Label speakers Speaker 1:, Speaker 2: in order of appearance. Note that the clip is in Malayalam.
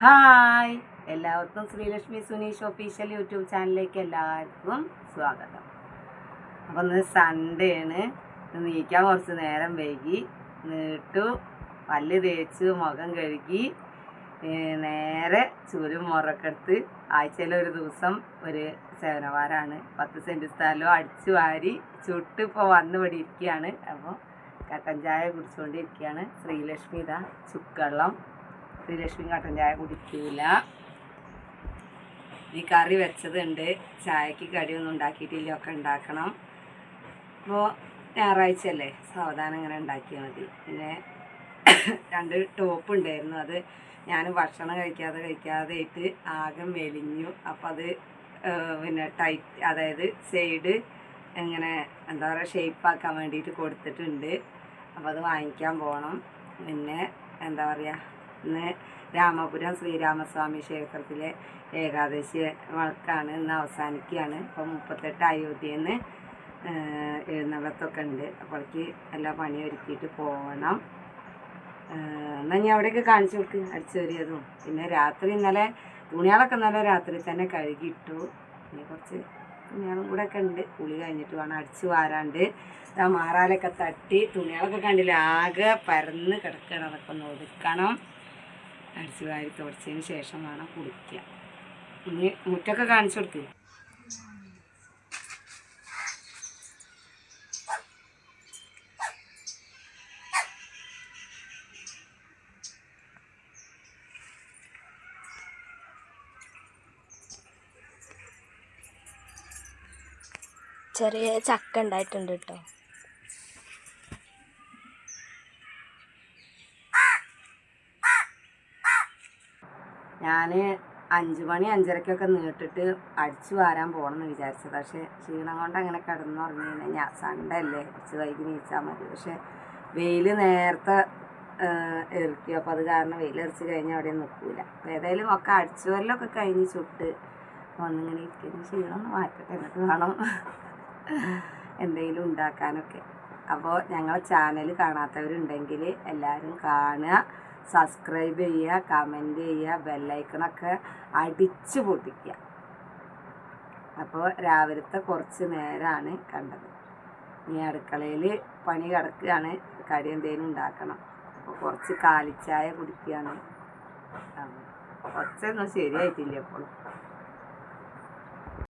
Speaker 1: ഹായ്, എല്ലാവർക്കും ശ്രീലക്ഷ്മി സുനീഷ് ഒഫീഷ്യൽ യൂട്യൂബ് ചാനലിലേക്ക് എല്ലാവർക്കും സ്വാഗതം. അപ്പം ഇന്ന് സൺഡേ ആണ്. നീക്കാൻ കുറച്ച് നേരം വൈകി. നീട്ടു പല്ല് തേച്ച് മുഖം കഴുകി നേരെ ചൂരും മുറൊക്കെ എടുത്ത് ആഴ്ചയിലൊരു ദിവസം ഒരു സേവനവാരമാണ്. 10 സെൻറ്റ് സ്ഥലം അടിച്ചു വാരി ചുട്ട് ഇപ്പോൾ വന്ന് ഇവിടെ ഇരിക്കുകയാണ്. അപ്പോൾ കട്ടൻ ചായ കുടിച്ചുകൊണ്ടിരിക്കുകയാണ്. ശ്രീലക്ഷ്മി ഇതാ ചുക്കള്ളം. ശ്രീലക്ഷ്മി കട്ടൻ ചായ കുടിക്കൂല. ഈ കറി വെച്ചതുണ്ട്. ചായക്ക് കടിയൊന്നും ഉണ്ടാക്കിയിട്ടില്ല, ഒക്കെ ഉണ്ടാക്കണം. അപ്പോൾ ഞായറാഴ്ച അല്ലേ, സാവധാനം ഇങ്ങനെ ഉണ്ടാക്കിയാൽ മതി. പിന്നെ 2 ടോപ്പ് ഉണ്ടായിരുന്നു. അത് ഞാൻ ഭക്ഷണം കഴിക്കാതെ ആയിട്ട് ആകെ മെലിഞ്ഞു. അപ്പോൾ അത് പിന്നെ ടൈറ്റ്, അതായത് സൈഡ് ഇങ്ങനെ എന്താ പറയുക, ഷേപ്പാക്കാൻ വേണ്ടിയിട്ട് കൊടുത്തിട്ടുണ്ട്. അപ്പോൾ അത് വാങ്ങിക്കാൻ പോകണം. പിന്നെ എന്താ പറയുക, ഇന്ന് രാമപുരം ശ്രീരാമസ്വാമി ക്ഷേത്രത്തിലെ ഏകാദശി വിളക്കാണ്. ഇന്ന് അവസാനിക്കുകയാണ്. അപ്പോൾ 38 അയോധ്യയിൽ നിന്ന് എഴുന്നള്ളത്തൊക്കെ ഉണ്ട്. അപ്പോഴേക്ക് എല്ലാ പണി ഒരുക്കിയിട്ട് പോകണം. എന്നാൽ ഞാൻ അവിടെയൊക്കെ കാണിച്ചു കൊടുക്ക്, അടിച്ചു കയറിയതും. പിന്നെ രാത്രി ഇന്നലെ തുണികളൊക്കെ രാത്രി തന്നെ കഴുകിയിട്ടു. പിന്നെ കുറച്ച് തുണികളും കൂടെ ഒക്കെ ഉണ്ട്. കുളി കഴിഞ്ഞിട്ട് വേണം അടിച്ചു വാരാണ്ട്. മാറാലൊക്കെ തട്ടി തുണികളൊക്കെ കണ്ടില്ല, ആകെ പരന്ന് കിടക്കണം. അതൊക്കെ ഒന്ന് ഒതുക്കണം. അടിച്ചു വാരി തുടച്ചതിന് ശേഷം വേണം കുളിക്കുക. ഇനി മുറ്റൊക്കെ കാണിച്ചു കൊടുക്കുക.
Speaker 2: ചെറിയ ചക്ക ഉണ്ടായിട്ടുണ്ട് കേട്ടോ.
Speaker 1: ഞാൻ 5 മണി 5:30 നീട്ടിട്ട് അടിച്ചു വാരാൻ പോകണമെന്ന് വിചാരിച്ചത്. പക്ഷേ ക്ഷീണം കൊണ്ട് അങ്ങനെ കിടന്നുറങ്ങി. ഞാൻ സൺഡേ അല്ലേ, കുറച്ച് വൈകി നീച്ചാൽ മതി. പക്ഷേ വെയിൽ നേരത്തെ ഇറക്കി. അപ്പോൾ അത് കാരണം വെയിലെറിച്ച് കഴിഞ്ഞാൽ അവിടെ നിൽക്കില്ല. അപ്പോൾ ഏതായാലും ഒക്കെ അടിച്ചു വരലൊക്കെ കഴിഞ്ഞ് ചുട്ട് വന്നിങ്ങനെ ഇരിക്കുന്നു. ക്ഷീണം ഒന്ന് മാറ്റട്ടെ, എന്നിട്ട് വേണം എന്തെങ്കിലും ഉണ്ടാക്കാനൊക്കെ. അപ്പോൾ ഞങ്ങളെ ചാനൽ കാണാത്തവരുണ്ടെങ്കിൽ എല്ലാവരും കാണുക, സബ്സ്ക്രൈബ് ചെയ്യുക, കമൻറ്റ് ചെയ്യുക, ബെല്ലൈക്കണൊക്കെ അടിച്ചു പൊട്ടിക്കുക. അപ്പോൾ രാവിലത്തെ കുറച്ച് നേരമാണ് കണ്ടത്. ഇനി അടുക്കളയിൽ പണി കിടക്കുകയാണ്. കടി എന്തെങ്കിലും ഉണ്ടാക്കണം. അപ്പോൾ കുറച്ച് കാലിച്ചായ കുടിക്കുകയാണ്. കുറച്ചൊന്നും ശരിയായിട്ടില്ല എപ്പോഴും.